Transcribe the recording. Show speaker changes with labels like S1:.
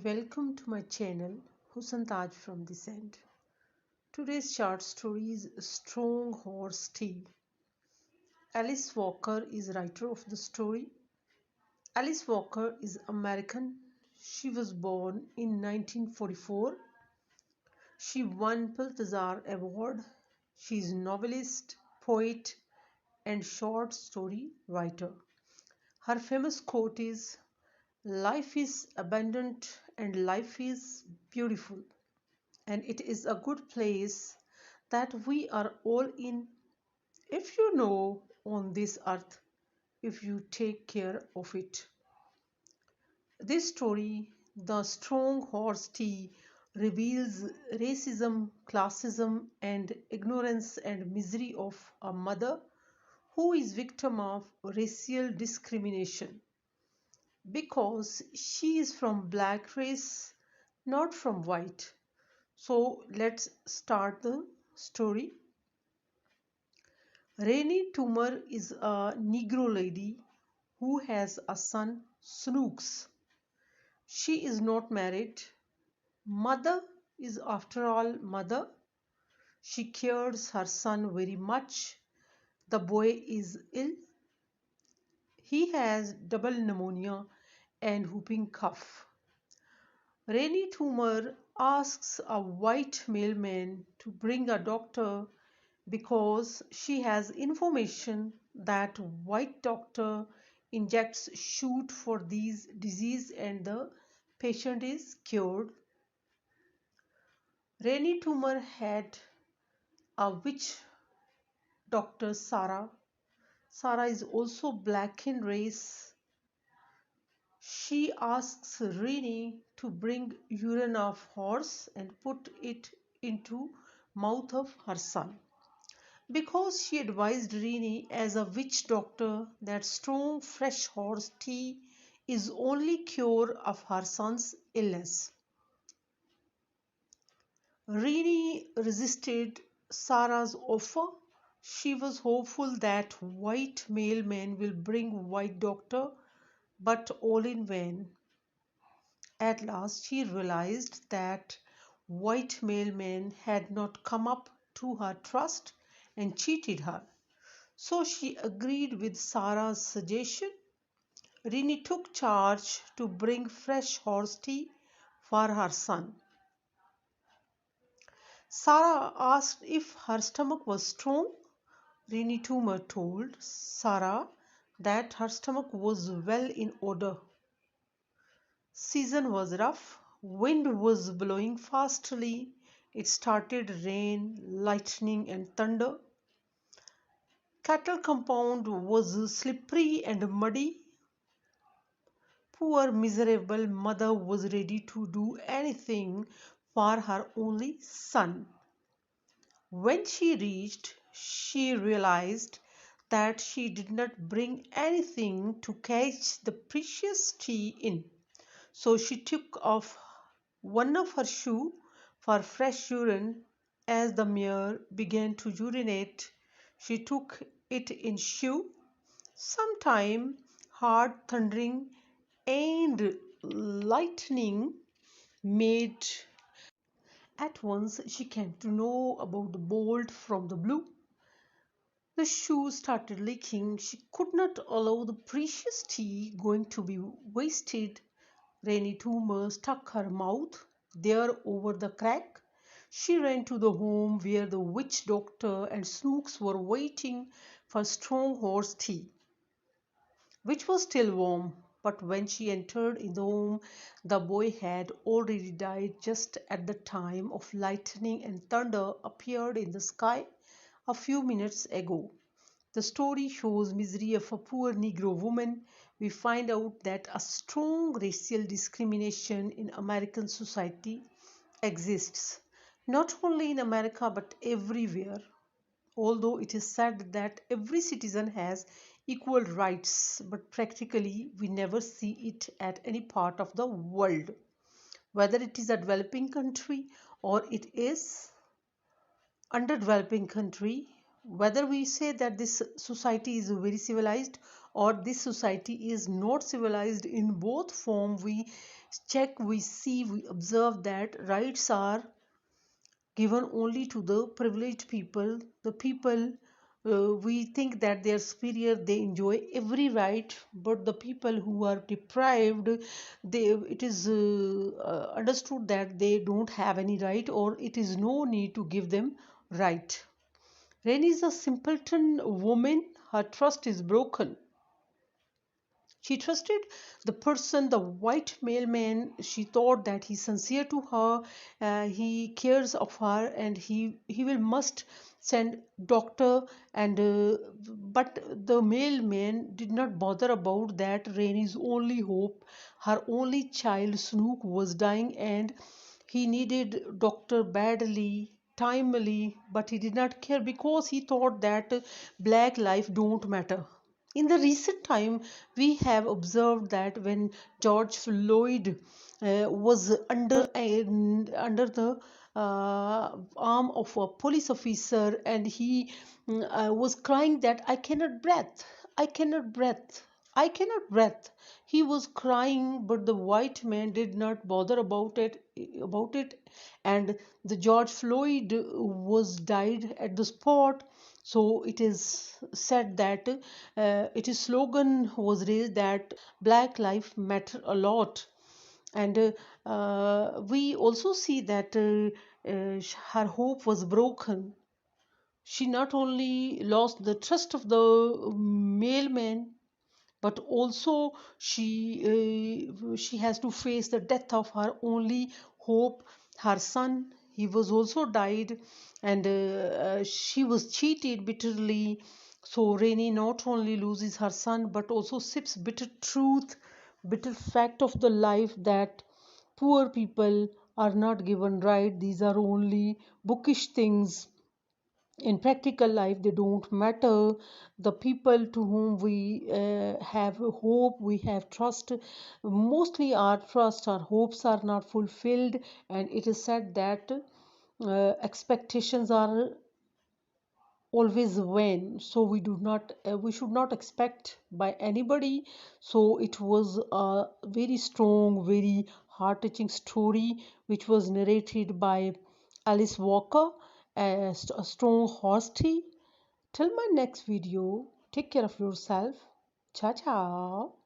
S1: Welcome to my channel Husn Taj from this end. Today's short story is Strong Horse Tea. Alice Walker is writer of the story. Alice Walker is American. She was born in 1944. She won Pulitzer Award. She is novelist, poet, and short story writer. Her famous quote is, "Life is abundant and life is beautiful, and it is a good place that we are all in if you know on this earth, if you take care of it." This story, The Strong Horse Tea, reveals racism, classism, and ignorance and misery of a mother who is victim of racial discrimination because she is from black race, not from white. So let's start the story. Rainey Toomer is a Negro lady who has a son, Snooks. She is not married. Mother is after all mother. She cares her son very much. The boy is ill. He has double pneumonia and whooping cough. Rainey Toomer asks a white mailman to bring a doctor because she has information that white doctor injects shoot for these disease and the patient is cured. Rainey Toomer had a witch doctor, Sarah. Sarah is also black in race. She asks Rainey to bring urine of horse and put it into mouth of her son, because she advised Rainey as a witch doctor that strong fresh horse tea is only cure of her son's illness. Rainey resisted Sarah's offer. She was hopeful that white mailman will bring white doctor, but all in vain. At last she realized that white mailman had not come up to her trust and cheated her. So she agreed with Sarah's suggestion. Rini took charge to bring fresh horse tea for her son. Sarah asked if her stomach was strong. Rini Toomer told Sarah that her stomach was well in order. Season was rough. Wind was blowing fastly. It started rain, lightning and thunder. Cattle compound was slippery and muddy. Poor miserable mother was ready to do anything for her only son. When she reached, she realized that she did not bring anything to catch the precious tea in. So she took off one of her shoes for fresh urine. As the mare began to urinate, she took it in shoe. Sometime hard thundering and lightning made. At once she came to know about the bolt from the blue. The shoe started leaking. She could not allow the precious tea going to be wasted. Rainy Toomer stuck her mouth there over the crack. She ran to the home where the witch doctor and Snooks were waiting for strong horse tea, which was still warm. But when she entered in the home, the boy had already died just at the time of lightning and thunder appeared in the sky a few minutes ago. The story shows misery of a poor Negro woman. We find out that a strong racial discrimination in American society exists, not only in America but everywhere. Although it is said that every citizen has equal rights, but practically we never see it at any part of the world. Whether it is a developing country or it is underdeveloping country, whether we say that this society is very civilized or this society is not civilized, in both form we check, we see, we observe that rights are given only to the privileged people, the people we think that they are superior, they enjoy every right, but the people who are deprived, they, it is understood that they don't have any right, or it is no need to give them right. Rain is a simpleton woman, her trust is broken. She trusted the person, the white mailman. She thought that he's sincere to her, he cares of her, and he will must send doctor. And but the mailman did not bother about that. Rainey's only hope, her only child Snook, was dying, and he needed doctor badly, timely, but he did not care because he thought that black life don't matter. In the recent time, we have observed that when George Floyd was under the arm of a police officer, and he was crying that I cannot breathe, I cannot breathe, I cannot breathe. He was crying, but the white man did not bother about it, and the George Floyd was died at the spot. So it is said that it is slogan was raised that Black Life Matter a lot, and we also see that her hope was broken. She not only lost the trust of the mailman, but also she has to face the death of her only hope, her son. He was also died, and she was cheated bitterly. So Rainy not only loses her son, but also sips bitter truth, bitter fact of the life, that poor people are not given right. These are only bookish things. In practical life they don't matter. The people to whom we have hope, we have trust, mostly our trust, our hopes are not fulfilled, and it is said that expectations are always vain. So we should not expect by anybody. So it was a very strong, very heart touching story which was narrated by Alice Walker, a strong honesty. Till my next video, take care of yourself. Ciao, ciao.